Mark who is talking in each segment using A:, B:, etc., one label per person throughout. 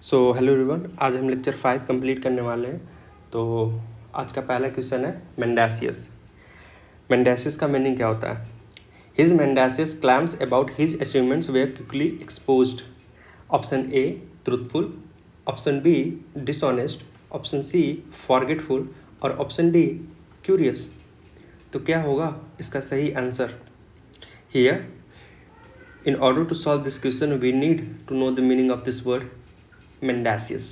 A: So hello everyone, आज हम lecture 5 complete करने वाले हैं। तो आज का पहला क्वेश्चन है मेंडासियस। मेंडासियस का मीनिंग क्या होता है? His mendacious claims about his achievements were quickly exposed. Option A truthful, option B dishonest, option C forgetful और ऑप्शन डी क्यूरियस। तो क्या होगा इसका सही answer? Here in order to solve this question we need to know the meaning of this word मेंडासियस।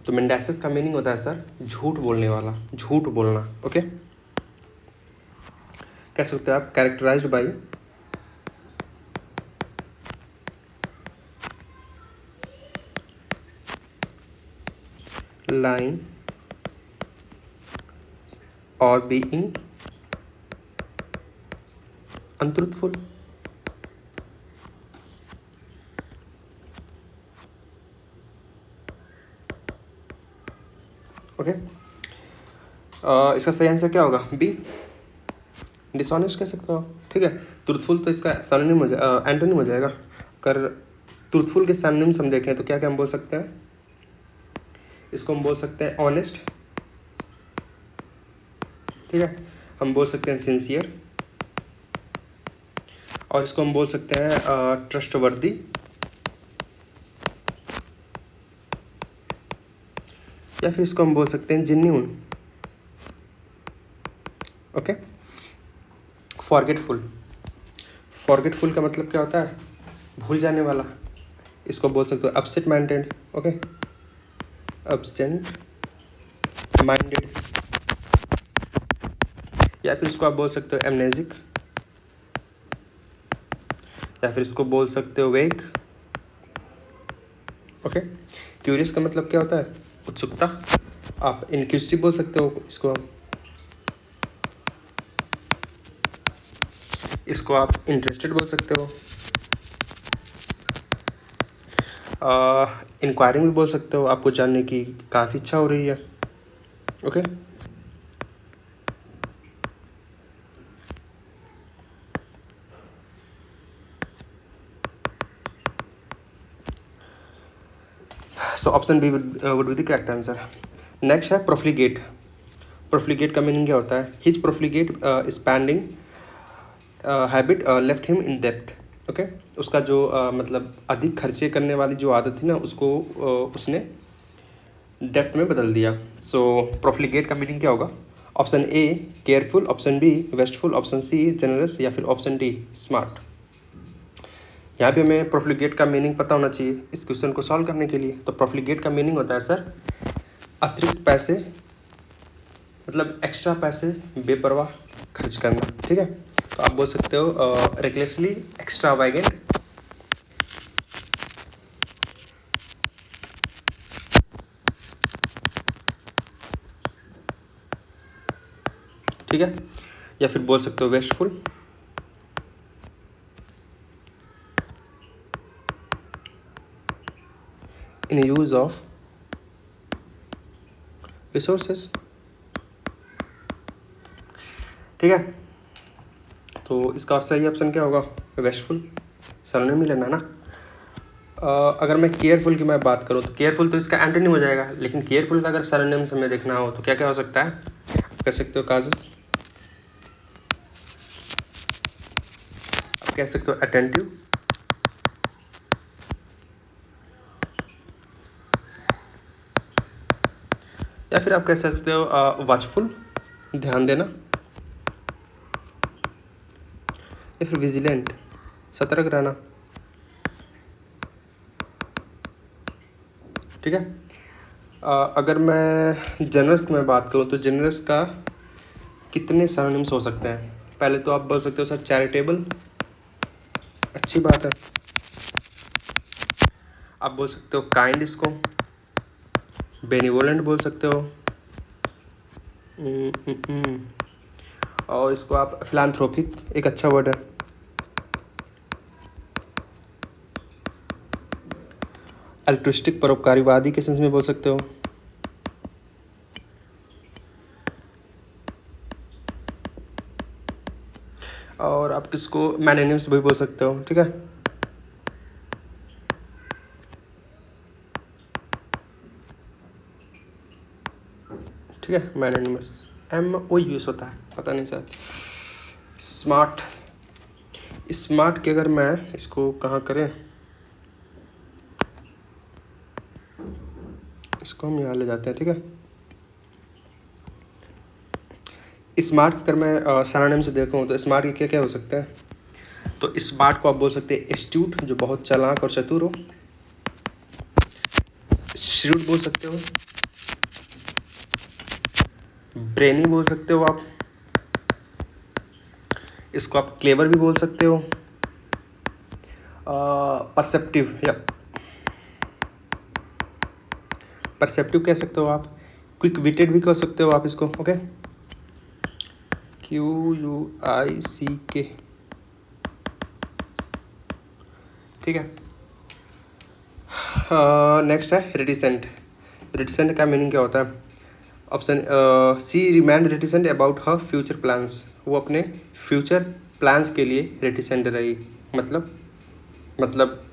A: तो मेंडासियस का meaning होता है सर झूठ बोलने वाला, झूठ बोलना। ओके, कह सकते हो आप characterized by lying or being untruthful। Okay, इसका सही आंसर क्या होगा? बी डिसऑनेस्ट कह सकते हो, ठीक है। ट्रूथफुल तो इसका सैनोनिम हो जाएगा, एंटोनिम हो जाएगा। अगर ट्रूथफुल के सैनोनिम्स हम देखें तो क्या क्या हम बोल सकते हैं? इसको हम बोल सकते हैं ऑनेस्ट, ठीक है। हम बोल सकते हैं सिंसियर, और इसको हम बोल सकते हैं ट्रस्टवर्दी, या फिर इसको हम बोल सकते हैं जेन्युइन। Okay, forgetful. फॉरगेटफुल का मतलब क्या होता है? भूल जाने वाला। इसको बोल सकते हो upset minded. Okay, absent minded, या फिर इसको आप बोल सकते हो एमनेजिक, या फिर इसको बोल सकते हो वेग। ओके, क्यूरियस का मतलब क्या होता है? उत्सुकता। आप इनक्यूजिटिव बोल सकते हो इसको आप इंटरेस्टेड बोल सकते हो, इंक्वायरिंग भी बोल सकते हो, आपको जानने की काफ़ी इच्छा हो रही है। Okay, so option B would be the correct answer. Next है प्रोफ्लिगेट। प्रोफ्लिगेट का मीनिंग क्या होता है? His profligate spending habit left him in डेब्ट। ओके, उसका जो मतलब अधिक खर्चे करने वाली जो आदत थी ना, उसको उसने डेप्ट में बदल दिया। सो प्रोफ्लिगेट का मीनिंग क्या होगा? Option A careful, option B wasteful, option C generous, या फिर ऑप्शन डी स्मार्ट। यहाँ पे हमें प्रोफ्लिगेट का मीनिंग पता होना चाहिए इस क्वेश्चन को सॉल्व करने के लिए। तो प्रोफ्लिगेट का मीनिंग होता है सर अतिरिक्त पैसे, मतलब एक्स्ट्रा पैसे बेपरवाह खर्च करना, ठीक है। तो आप बोल सकते हो रेकलेसली एक्स्ट्रावैगेंट, ठीक है, या फिर बोल सकते हो wasteful, in use of resources, ठीक है। तो इसका सही ऑप्शन क्या होगा? वेस्टफुल। सैनोनिम ही लेना ना। अगर मैं केयरफुल की मैं बात करूँ तो केयरफुल तो इसका एंटोनिम हो जाएगा, लेकिन केयरफुल का अगर सैनोनिम हमें देखना हो तो क्या क्या हो सकता है? आप कह सकते हो काजस, आप कह सकते हो अटेंटिव, या फिर आप कह सकते हो वॉचफुल, ध्यान देना, या फिर विजिलेंट, सतर्क रहना, ठीक है। अगर मैं जनरस में बात करूँ तो जनरस का कितने सैनोनिम्स हो सकते हैं? पहले तो आप बोल सकते हो सर चैरिटेबल, अच्छी बात है। आप बोल सकते हो काइंड, इसको बेनिवोलेंट बोल सकते हो, और इसको आप फिलान्थ्रोपिक, एक अच्छा वर्ड है। अल्ट्रुइस्टिक, परोपकारीवादी के सेंस में बोल सकते हो, और आप किसको मैग्नेनिमस भी बोल सकते हो, ठीक है। ठीक है, मैग्नेनिमस, MO यूज़ होता है, पता नहीं सर। स्मार्ट, स्मार्ट के अगर मैं इसको कहाँ करें, इसको हम यहाँ ले जाते हैं, ठीक है। स्मार्ट अगर मैं सैनोनिम से देखूँ तो स्मार्ट के क्या क्या हो सकते हैं, तो स्मार्ट को आप बोल सकते हैं एस्ट्यूट, जो बहुत चालाक और चतुर हो। श्रूड बोल सकते हो, ब्रेनी बोल सकते हो आप, इसको आप क्लेवर भी बोल सकते हो, परसेप्टिव या परसेप्टिव कह सकते हो आप, क्विक विटेड भी कह सकते हो आप इसको, ओके। QUICK, ठीक है। नेक्स्ट है रिटिसेंट। रिटिसेंट का मीनिंग क्या होता है? Option C, remained reticent about her future plans, वो अपने फ्यूचर प्लान्स के लिए रिटिसेंट रही, मतलब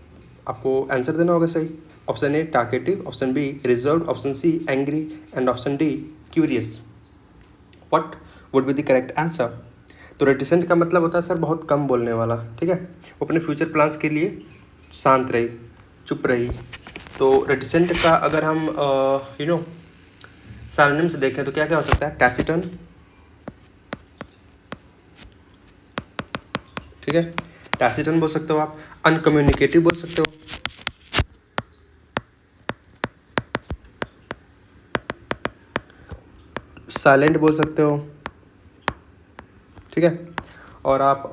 A: आपको आंसर देना होगा सही। Option A talkative, option B reserve, option C angry and option D curious. What would be the correct answer? तो रेटिसेंट का मतलब होता है सर बहुत कम बोलने वाला, ठीक है। वो अपने फ्यूचर प्लान्स के लिए शांत रही, चुप रही। तो रेटिसेंट का अगर हम सिनोनिम से देखें तो क्या क्या हो सकता है? टैसिटर्न, ठीक है, टैसिटर्न बोल सकते हो आप। अनकम्युनिकेटिव बोल सकते हो, साइलेंट बोल सकते हो, ठीक है। और आप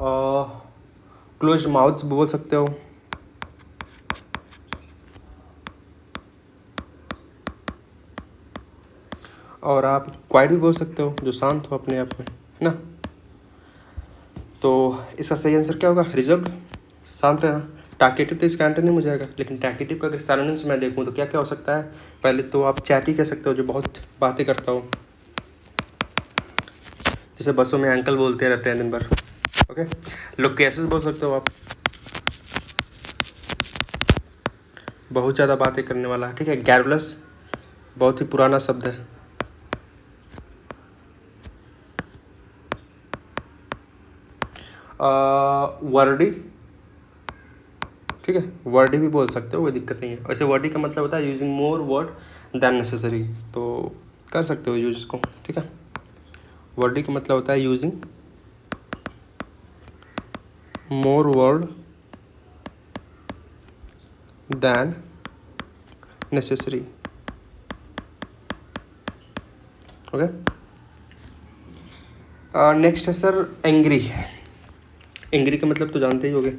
A: क्लोज माउथ बोल सकते हो, और आप क्वाइट भी बोल सकते हो, जो शांत हो अपने आप में, है ना। तो इसका सही आंसर क्या होगा? रिजर्व्ड, शांत रहना। टाकेटिव तो इसका एंटोनिम हो जाएगा, लेकिन टाकेटिव का अगर सिनोनिम से मैं देखूँ तो क्या क्या हो सकता है? पहले तो आप चैटी कह सकते हो, जो बहुत बातें करता हो, जैसे बसों में अंकल बोलते रहते हैं दिन भर, ओके। लोकेशस बोल सकते हो आप, बहुत ज़्यादा बातें करने वाला, ठीक है। गैरबलस, बहुत ही पुराना शब्द है। वर्डी, ठीक है, वर्डी भी बोल सकते हो, कोई दिक्कत नहीं है। वैसे वर्डी का मतलब होता है using more word than necessary, तो कर सकते हो यूज इसको, ठीक है। वर्डी का मतलब होता है using more word than necessary, okay. Next है सर एंग्री। एंग्री का मतलब तो जानते ही होंगे।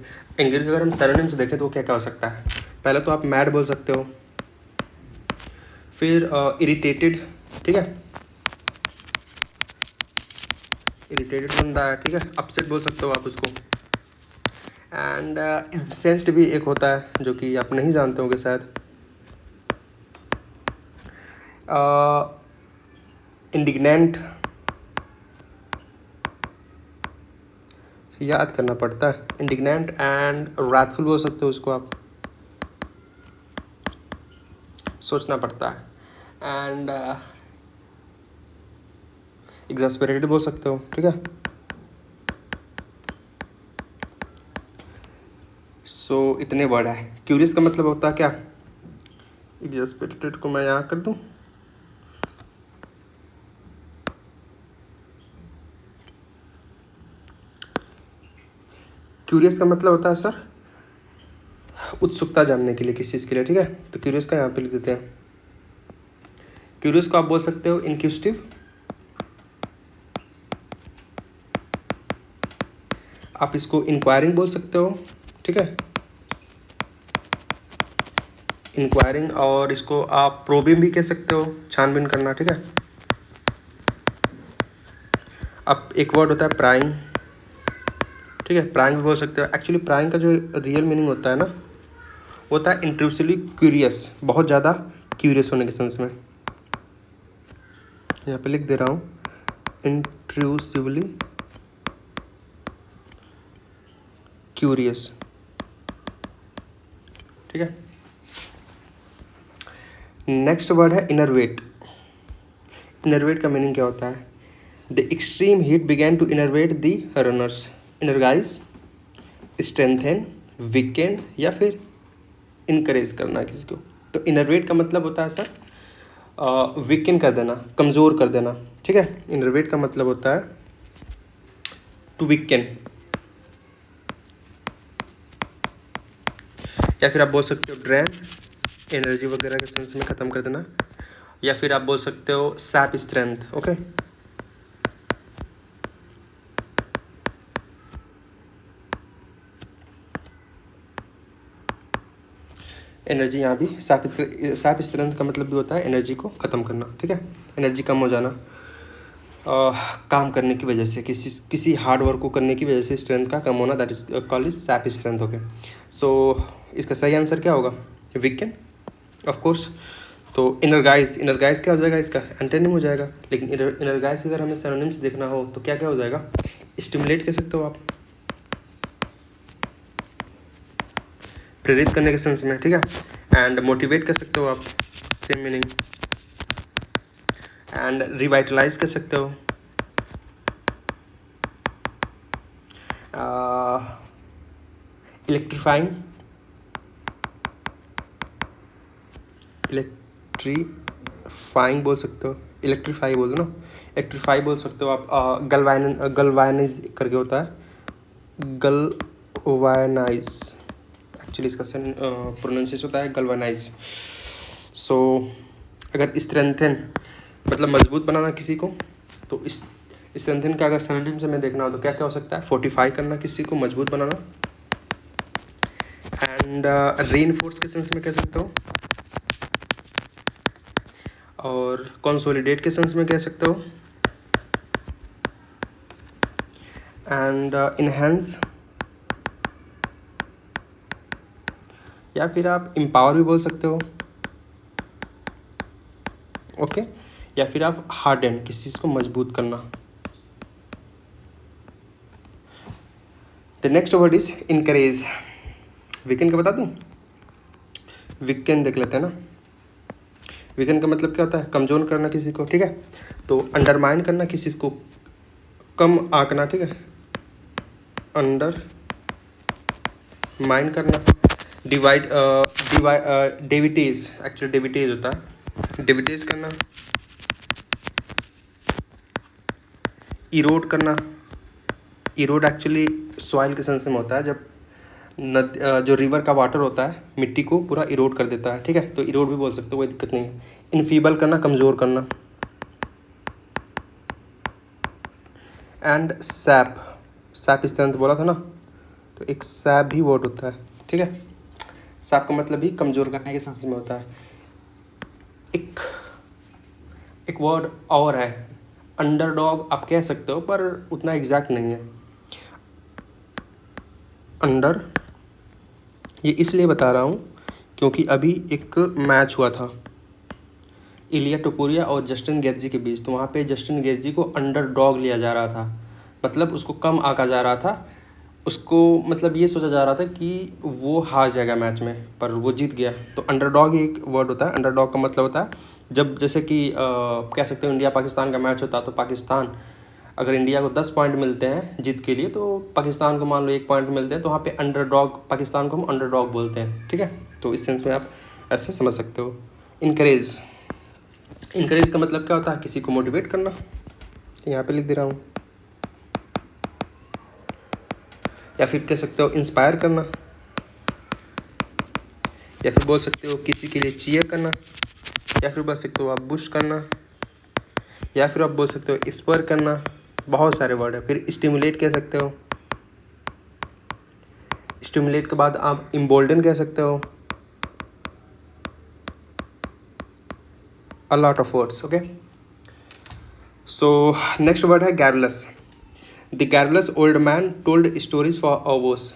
A: एंग्री का अगर हम सिनोनिम से देखें तो वो क्या क्या हो सकता है? पहले तो आप मैड बोल सकते हो, फिर इरिटेटेड, ठीक है, इरिटेटेड बंदा है, ठीक है। अपसेट बोल सकते हो आप उसको। एंड इंसेंस्ड भी एक होता है, जो कि आप नहीं जानते होंगे शायद। इंडिग्नेंट, याद करना पड़ता है। इंडिग्नेंट एंड रैथफुल बोल सकते हो उसको आप, सोचना पड़ता है। एंड एग्जैस्परेटेड बोल सकते हो, ठीक है। सो इतने वर्ड है। क्यूरियस का मतलब होता है क्या? एग्जैस्परेटेड को मैं यहाँ कर दूँ, क्यूरियस का मतलब होता है सर उत्सुकता जानने के लिए, किसी चीज़ के लिए, ठीक है। तो क्यूरियस का यहाँ पे लिख देते हैं। क्यूरियस को आप बोल सकते हो इंक्विजिटिव, आप इसको इंक्वायरिंग बोल सकते हो, ठीक है, इंक्वायरिंग। और इसको आप प्रोबिंग भी कह सकते हो, छानबीन करना, ठीक है। अब एक वर्ड होता है प्राइंग, ठीक है, प्राइंग भी बोल सकते हो। एक्चुअली प्राइंग का जो रियल मीनिंग होता है ना, वो होता है इंट्रूसिवली क्यूरियस, बहुत ज़्यादा क्यूरियस होने के सेंस में। यहाँ पे लिख दे रहा हूँ, इंट्रूसिवली क्यूरियस, ठीक है। नेक्स्ट वर्ड है इनरवेट। इनर्वेट का मीनिंग क्या होता है? The extreme heat began to enervate the runners. Energize, strengthen, weaken या फिर इनकरेज करना किसी को। तो इनर्वेट का मतलब होता है सर वीकेन कर देना, कमज़ोर कर देना, ठीक है। इनर्वेट का मतलब होता है टू वीकेन, या फिर आप बोल सकते हो ड्रेन, एनर्जी वगैरह के सेंस में ख़त्म कर देना, या फिर आप बोल सकते हो सैप स्ट्रेंथ। ओके, एनर्जी यहाँ भी सैप स्ट्रेंथ का मतलब भी होता है एनर्जी को ख़त्म करना, ठीक है। एनर्जी कम हो जाना काम करने की वजह से, किसी हार्ड वर्क को करने की वजह से स्ट्रेंथ का कम होना, that is called is sap strength. Okay, so इसका सही आंसर क्या होगा? Weaken, of course. तो इनर्गाइज, इनर्गाइज क्या हो जाएगा? इसका एंटोनिम हो जाएगा। लेकिन इनर्गाइज अगर हमें सिनोनिम्स देखना हो तो क्या क्या हो जाएगा? स्टिमुलेट कह सकते हो आप, प्रेरित करने के सेंस में, ठीक है। एंड मोटिवेट कर सकते हो आप, सेम मीनिंग। एंड रिवाइटलाइज कर सकते हो, इलेक्ट्रीफाइंग, इलेक्ट्रीफाइंग बोल सकते हो, इलेक्ट्रीफाई बोल दो ना, इलेक्ट्रीफाई बोल सकते हो आप। गलवाइनाइज करके होता है, गलवाइनाइज, एक्चुअली इसका प्रोनाउंसिएशन होता है गलवानाइज। सो अगर स्ट्रेंथन मतलब मजबूत बनाना किसी को, तो इस स्ट्रेंथन का अगर सिनोनिम से मैं देखना हो तो क्या क्या हो सकता है? फोर्टिफाई करना, किसी को मजबूत बनाना। एंड रीइंफोर्स के सेंस में कह सकते हो, और कंसोलिडेट के सेंस में कह सकते हो। एंड इनहेंस, या फिर आप एम्पावर भी बोल सकते हो। ओके, या फिर आप हार्डन, किसी चीज़ को मजबूत करना। The next word is encourage. Weekend का बता दूं? वीकेंड देख लेते हैं ना। वीकेंड का मतलब क्या होता है? कमजोर करना किसी को, ठीक है। तो अंडरमाइन करना, किसी चीज़ को कम आंकना, ठीक है। अंडर माइन करना। डेविटेज, एक्चुअली डेविटेज होता है, डेविटेज करना। इरोड करना, इरोड एक्चुअली सॉइल के सेंस में होता है, जब जो रिवर का वाटर होता है मिट्टी को पूरा इरोड कर देता है, ठीक है। तो इरोड भी बोल सकते हो, कोई दिक्कत नहीं है। इनफीबल करना, कमज़ोर करना। एंड सैप, सैप स्ट्रेंथ बोला था ना, तो एक सैप भी वर्ड होता है, ठीक है। सैप का मतलब भी कमज़ोर करने के सेंस में होता है। एक वर्ड और है, अंडरडॉग आप कह सकते हो, पर उतना एग्जैक्ट नहीं है। अंडर, ये इसलिए बता रहा हूँ क्योंकि अभी एक मैच हुआ था इलिया टोपुरिया और जस्टिन गेथजी के बीच, तो वहाँ पे जस्टिन गेथजी को अंडरडॉग लिया जा रहा था, मतलब उसको कम आंका जा रहा था, उसको मतलब ये सोचा जा रहा था कि वो हार जाएगा मैच में, पर वो जीत गया। तो अंडरडॉग ही एक वर्ड होता है। अंडरडॉग का मतलब होता है जब, जैसे कि कह सकते हो इंडिया पाकिस्तान का मैच होता है, तो पाकिस्तान अगर इंडिया को 10 पॉइंट मिलते हैं जीत के लिए, तो पाकिस्तान को मान लो 1 पॉइंट मिलते हैं, तो वहाँ पे अंडरडॉग, पाकिस्तान को हम अंडरडॉग बोलते हैं, ठीक है। तो इस सेंस में आप ऐसे समझ सकते हो। इनकरेज, इनकरेज का मतलब क्या होता है? किसी को मोटिवेट करना, यहाँ पे लिख दे रहा हूँ। या फिर कह सकते हो इंस्पायर करना, या फिर बोल सकते हो किसी के लिए चीयर करना, या फिर बोल सकते हो आप बुश करना, या फिर आप बोल सकते हो स्पर करना। बहुत सारे वर्ड है। फिर स्टिमुलेट कह सकते हो, स्टिमुलेट के बाद आप इम्बोल्डन कह सकते हो। A lot of words, okay. So next word है garrulous. The garrulous old man told stories for hours.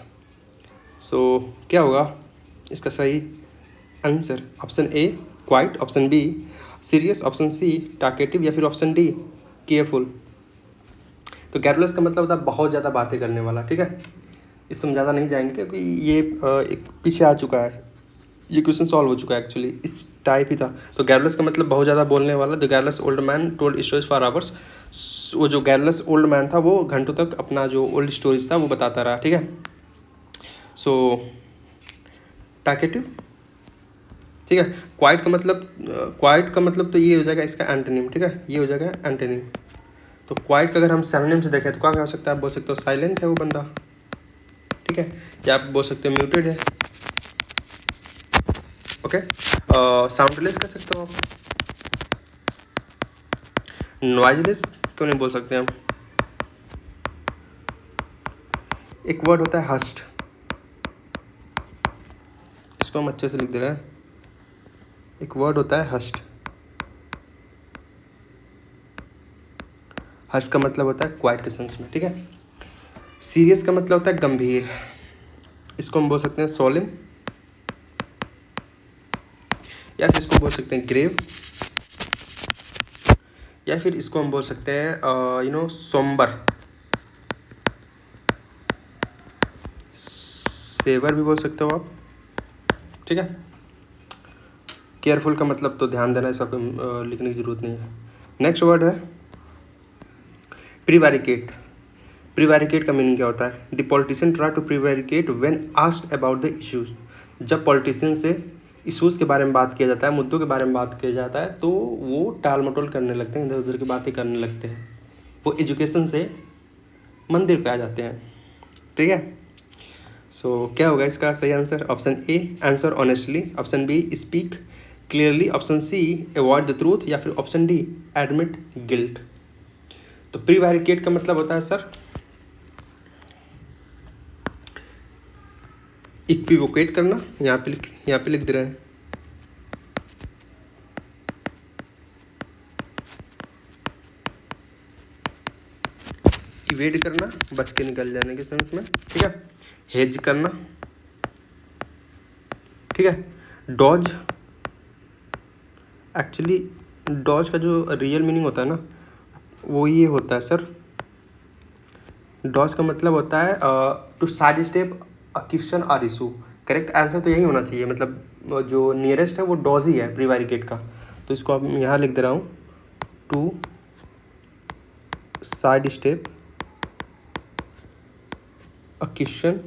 A: So क्या होगा इसका सही answer? Option A quiet, option B serious, option C talkative, या फिर ऑप्शन डी केयरफुल। तो गैरलेस का मतलब होता है बहुत ज़्यादा बातें करने वाला, ठीक है। इससे हम ज़्यादा नहीं जाएंगे क्योंकि ये एक पीछे आ चुका है, ये क्वेश्चन सॉल्व हो चुका है एक्चुअली, इस टाइप ही था। तो गैरलेस का मतलब बहुत ज़्यादा बोलने वाला। The garrulous old man told stories for hours. वो जो गैरलेस ओल्ड मैन था वो घंटों तक अपना जो ओल्ड स्टोरीज था वो बताता रहा, ठीक है। सो टैकेटिव, ठीक है। क्वाइट का मतलब तो ये हो जाएगा इसका एंटोनिम, ठीक है, ये हो जाएगा एंटोनिम। तो क्वाइट का अगर हम सिनोनिम से देखें तो क्या हो सकता है, आप बोल सकते हो साइलेंट है वो बंदा, ठीक है, या आप बोल सकते हो म्यूटेड है, ओके। साउंडलेस कह सकते हो आप, नॉइजलेस क्यों नहीं बोल सकते हम। एक वर्ड होता है हस्ट, इसको हम अच्छे से लिख दे रहे हैं। एक वर्ड होता है हस्ट, हस्ट का मतलब होता है क्वाइट के सेंस में, ठीक है। सीरियस का मतलब होता है गंभीर, इसको हम बोल सकते हैं सोलिम, या फिर इसको बोल सकते हैं ग्रेव, या फिर इसको हम बोल सकते हैं सोम्बर, सेवर भी बोल सकते हो आप, ठीक है। केयरफुल का मतलब तो ध्यान देना, इसका कोई लिखने की जरूरत नहीं है। नेक्स्ट वर्ड है प्रीवैरिकेट। प्रीवैरिकेट का मीनिंग क्या होता है, the politician try to prevaricate when asked about the issues. जब पॉलिटिशियन से इश्यूज़ के बारे में बात किया जाता है, मुद्दों के बारे में बात किया जाता है, तो वो टाल मटोल करने लगते हैं, इधर उधर की बातें करने लगते हैं, वो एजुकेशन से मंदिर पे आ जाते हैं, ठीक है। सो क्या होगा इसका सही answer, option A answer honestly, option B speak clearly, option C avoid the truth, या फिर ऑप्शन डी एडमिट गिल्ट। तो प्रीवैरिकेट का मतलब होता है सर इक्विवोकेट करना, यहाँ पे लिख दे रहे हैं। इवेड करना, बच के निकल जाने के सेंस में, ठीक है। हेज करना, ठीक है। डॉज, एक्चुअली डॉज का जो रियल मीनिंग होता है ना वो ये होता है सर, डॉज का मतलब होता है to sidestep a question or issue. Correct answer तो यही होना चाहिए, मतलब जो नियरेस्ट है वो डॉज ही है प्रीवैरिकेट का। तो इसको अब यहाँ लिख दे रहा हूँ, to sidestep a question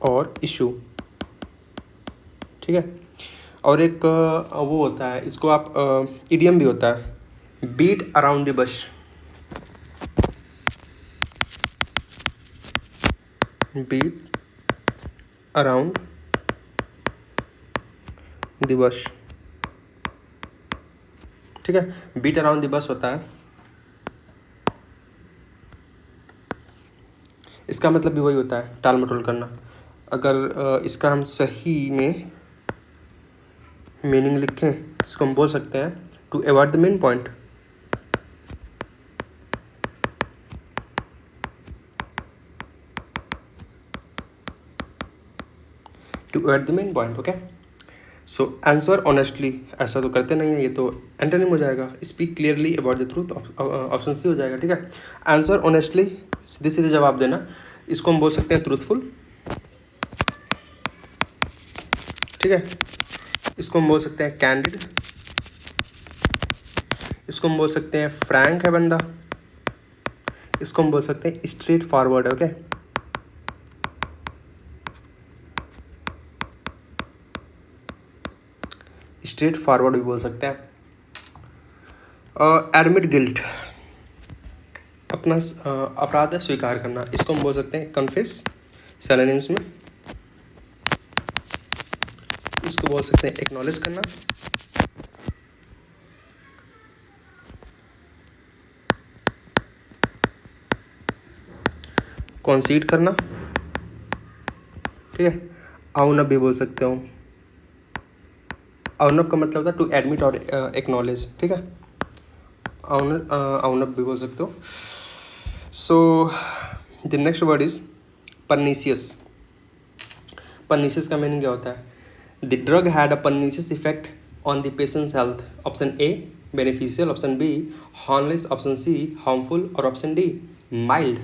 A: or issue, ठीक है। और एक वो होता है, इसको आप इडियम भी होता है, beat around the bush, beat around the bush, ठीक है। बीट अराउंड द बश होता है, इसका मतलब भी वही होता है टाल मटोल करना। अगर इसका हम सही में मीनिंग लिखें तो इसको हम बोल सकते हैं to avoid the main point, to avoid the main point, okay. So answer honestly, ऐसा तो करते नहीं है, ये तो एंटोनिम हो जाएगा। Speak clearly about the truth, option C हो जाएगा, ठीक है। आंसर ऑनेस्टली, सीधे सीधे जवाब देना, इसको हम बोल सकते हैं ट्रूथफुल, ठीक है। इसको हम बोल सकते हैं कैंडिड, इसको हम बोल सकते हैं फ्रैंक है बंदा, इसको हम बोल सकते हैं straight forward, okay. Straight forward भी बोल सकते हैं। एडमिट गिल्ट, अपना अपराध स्वीकार करना, इसको हम बोल सकते हैं कन्फेस, सिनोनिम्स में इसको बोल सकते हैं एक्नॉलेज करना, कॉन्सीड करना, ठीक है। आउनअप भी बोल सकते हो, आउनअप का मतलब होता है टू एडमिट और एक्नॉलेज, ठीक है। आउनअप भी बोल सकते हो। So the next word is pernicious. Pernicious का मीनिंग क्या होता है, the drug had a pernicious effect on the patient's health, option A beneficial, option B harmless, option C harmful, और option D mild.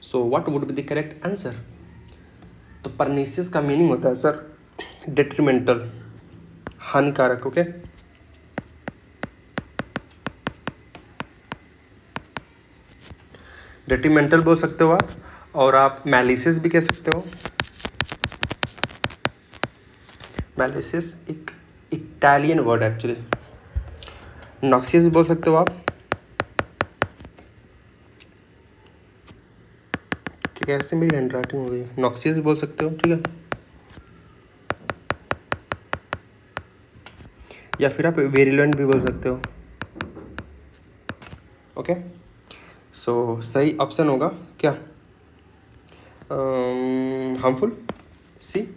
A: So what would be the correct answer. तो pernicious का meaning होता है sir detrimental, हानिकारक। Okay, detrimental बोल सकते हो आप, और आप मैलिसियस भी कह सकते हो। मैलिसियस एक इटालियन वर्ड है एक्चुअली। नॉक्सियस भी बोल सकते हो आप, कैसे मेरी हैंड राइटिंग हो गई, नॉक्सियस भी बोल सकते हो, ठीक है। या फिर आप वेरिलेंट भी बोल सकते हो। ओके, सो सही ऑप्शन होगा क्या, हार्मफुल, सी।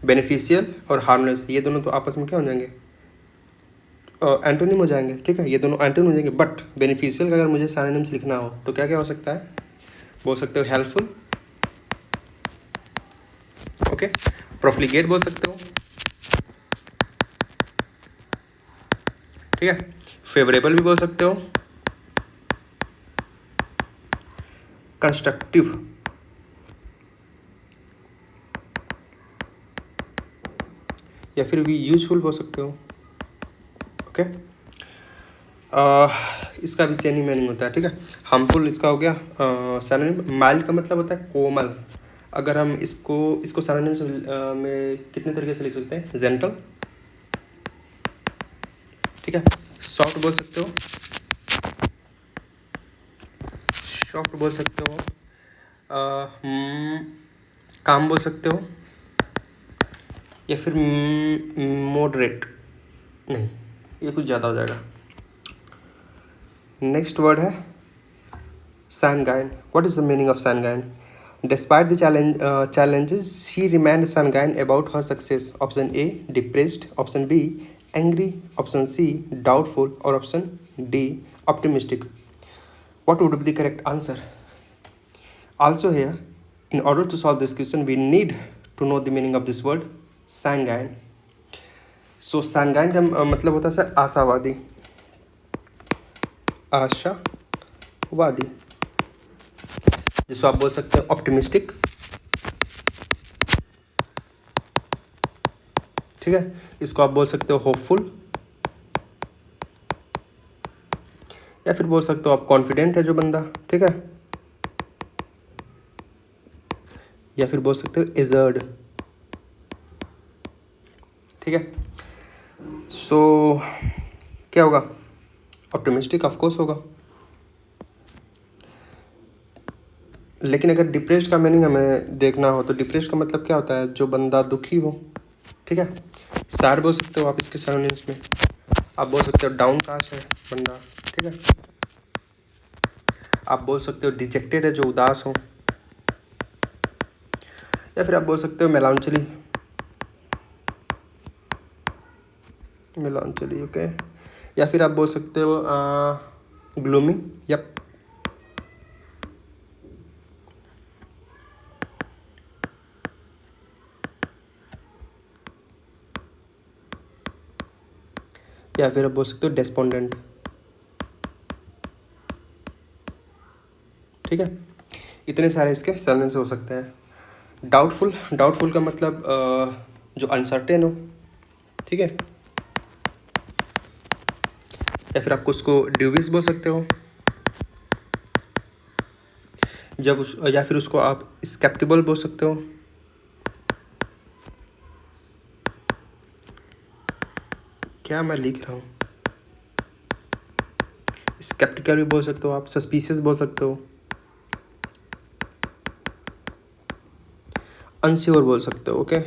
A: बेनिफिशियल और हार्मलेस ये दोनों तो आपस में क्या हो जाएंगे, एंटोनिम हो जाएंगे, ठीक है। ये दोनों एंटोनिम हो जाएंगे, बट बेनिफिशियल का अगर मुझे सिनोनिम्स लिखना हो तो क्या क्या हो सकता है, बोल सकते हो हेल्पफुल, ओके, प्रोफ्लिगेट बोल सकते हो, ठीक है। फेवरेबल भी बोल सकते हो, कंस्ट्रक्टिव, या फिर भी यूजफुल बोल सकते हो, ओके। इसका भी सेम ही मीनिंग होता है, ठीक है। हार्मफुल इसका हो गया सिनोनिम। माइल्ड का मतलब होता है कोमल। अगर हम इसको सिनोनिम में कितने तरीके से लिख सकते हैं, जेंटल, ठीक है। सॉफ्ट बोल सकते हो, सॉफ्ट बोल सकते हो, काम बोल सकते हो, या फिर मॉडरेट, नहीं ये कुछ ज़्यादा हो जाएगा। नेक्स्ट वर्ड है sanguine. What is the meaning of sanguine? Despite the challenges, she remained sanguine about her success. Option A, depressed. Option B, angry. Option C, doubtful. Or option D, optimistic. What would be the correct answer? Also here, in order to solve this question, we need to know the meaning of this word sanguine. So sanguine का मतलब होता है sir आशावादी, आशावादी, जिसको आप बोल सकते हैं ऑप्टिमिस्टिक, ठीक है। इसको आप बोल सकते हो होपफुल, या फिर बोल सकते हो आप कॉन्फिडेंट है जो बंदा, ठीक है। या फिर बोल सकते हो एजर्ड, ठीक है। सो क्या होगा, ऑप्टिमिस्टिक ऑफ कोर्स होगा। लेकिन अगर डिप्रेस्ड का मीनिंग हमें देखना हो तो डिप्रेस्ड का मतलब क्या होता है, जो बंदा दुखी हो, ठीक है। सैड बोल सकते हो आप इसके सिनोनिम्स में। आप बोल सकते हो डाउन कास्ट है बंदा, ठीक है। आप बोल सकते हो डिजेक्टेड है जो उदास हो, या फिर आप बोल सकते हो मेलांचली, मेलांचली, ओके। या फिर आप बोल सकते हो ग्लूमी, यप। या फिर आप बोल सकते हो डेस्पोंडेंट, ठीक है। इतने सारे इसके सिनोनिम्स हो सकते हैं। डाउटफुल, डाउटफुल का मतलब जो अनसर्टेन हो, ठीक है। या फिर आपको उसको ड्यूबियस बोल सकते हो, या फिर उसको आप स्केप्टिबल बोल सकते हो, क्या मैं लिख रहा हूँ, स्केप्टिकल भी बोल सकते हो आप, सस्पिशियस बोल सकते हो, अनश्योर बोल सकते हो, ओके।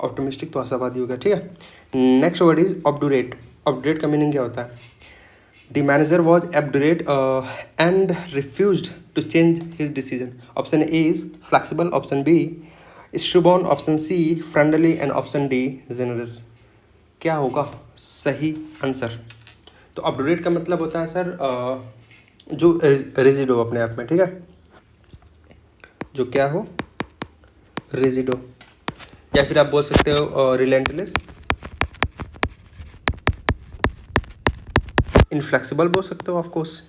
A: ऑप्टिमिस्टिक तो आशावादी हो गया, ठीक है। Next word is obdurate. Obdurate का मीनिंग क्या होता है, the manager was obdurate and refused to change his decision. Option A is flexible, option B stubborn, option C friendly, and option D generous. क्या होगा सही आंसर। तो ऑब्डुरेट का मतलब होता है सर जो रिजिड हो अपने आप में, ठीक है, जो क्या हो, रिजिड हो। या फिर आप बोल सकते हो रिलेंटलेस, इनफ्लेक्सिबल बोल सकते हो ऑफ कोर्स,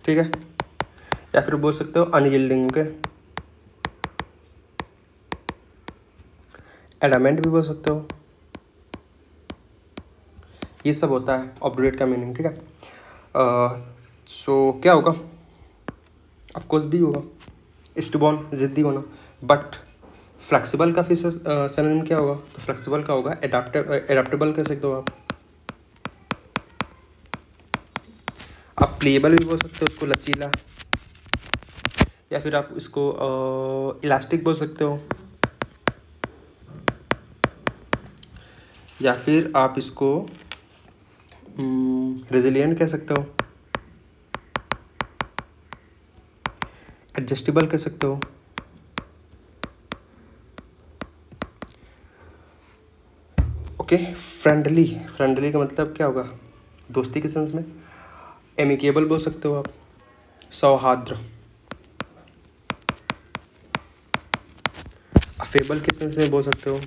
A: ठीक है। या फिर बोल सकते हो अनयील्डिंग, ओके। एडामेंट भी बोल सकते हो। ये सब होता है ऑब्डुरेट का मीनिंग, ठीक है। सो क्या होगा, ऑफकोर्स भी होगा, स्टूबॉर्न, जिद्दी होना। बट फ्लेक्सिबल का फिर सिनोनिम क्या होगा, तो फ्लेक्सिबल का होगा एडाप्टेबल कह सकते हो आप प्लेएबल भी बोल सकते हो उसको, लचीला, या फिर आप इसको इलास्टिक बोल सकते हो, या फिर आप इसको रेजिलिएंट कह सकते हो, एडजस्टेबल कह सकते हो। ओके, फ्रेंडली, फ्रेंडली का मतलब क्या होगा, दोस्ती के सेंस में। एमिकेबल बोल सकते हो आप, सौहार्द। अफेबल के सेंस में बोल सकते हो,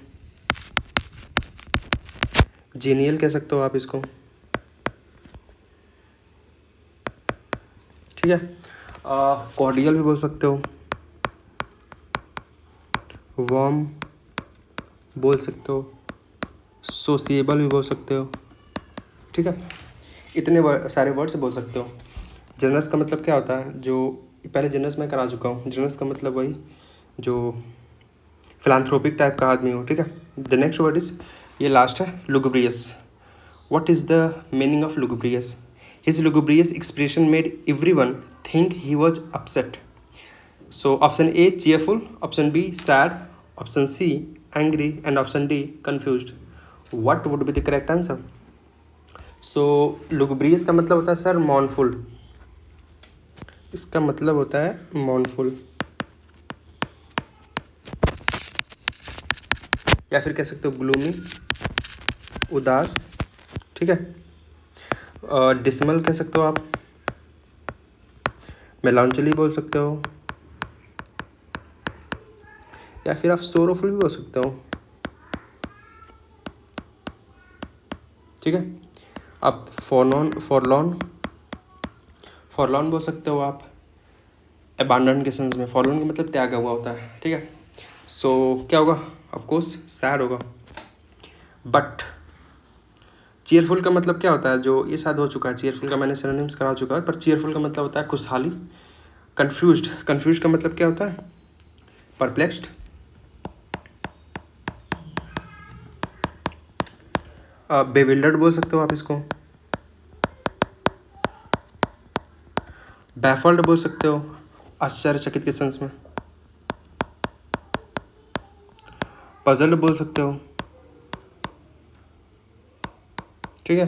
A: जीनियल कह सकते हो आप इसको, ठीक है। कॉर्डियल भी बोल सकते हो, वार्म बोल सकते हो, सोशिएबल भी बोल सकते हो, ठीक है। इतने सारे वर्ड्स बोल सकते हो। जनरस का मतलब क्या होता है, जो पहले जनरस मैं करा चुका हूँ। जनरस का मतलब वही जो फिलान्थ्रोपिक टाइप का आदमी हो, ठीक है। द नेक्स्ट वर्ड इज, ये लास्ट है, lugubrious. What is the meaning of lugubrious? His lugubrious expression made everyone think he was upset. So option A cheerful, option B sad, option C angry and option D confused. What would be the correct answer? So lugubrious का मतलब होता है sir मॉर्नफुल। इसका मतलब होता है मॉर्नफुल, या फिर कह सकते हो ग्लूमी, उदास, ठीक है। डिसमल कह सकते हो आप, मेलांचोली बोल सकते हो, या फिर आप सोरोफुल भी बोल सकते हो, ठीक है। आप फॉरलॉन बोल सकते हो आप, अबांडन के सेंस में। फॉरलॉन का मतलब त्यागा हुआ होता है, ठीक है। सो क्या होगा, ऑफकोर्स सैड होगा। बट चीयरफुल का मतलब क्या होता है, जो ये शायद हो चुका है, चीयरफुल का मैंने सिनोनिम्स करा चुका है, पर चीयरफुल का मतलब होता है खुशहाली। कंफ्यूज्ड का मतलब क्या होता है, परप्लेक्स्ड। बेविल्डर्ड बोल सकते हो आप इसको, बैफल्ड बोल सकते हो, आश्चर्यचकित के सेंस में। पजल्ड बोल सकते हो, ठीक है।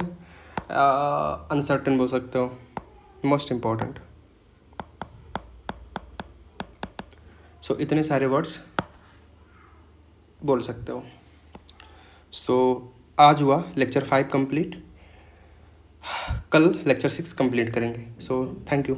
A: अनसर्टेन बोल सकते हो, मोस्ट इम्पॉर्टेंट। सो इतने सारे वर्ड्स बोल सकते हो। सो आज हुआ लेक्चर 5 कंप्लीट, कल लेक्चर 6 कंप्लीट करेंगे। So thank you.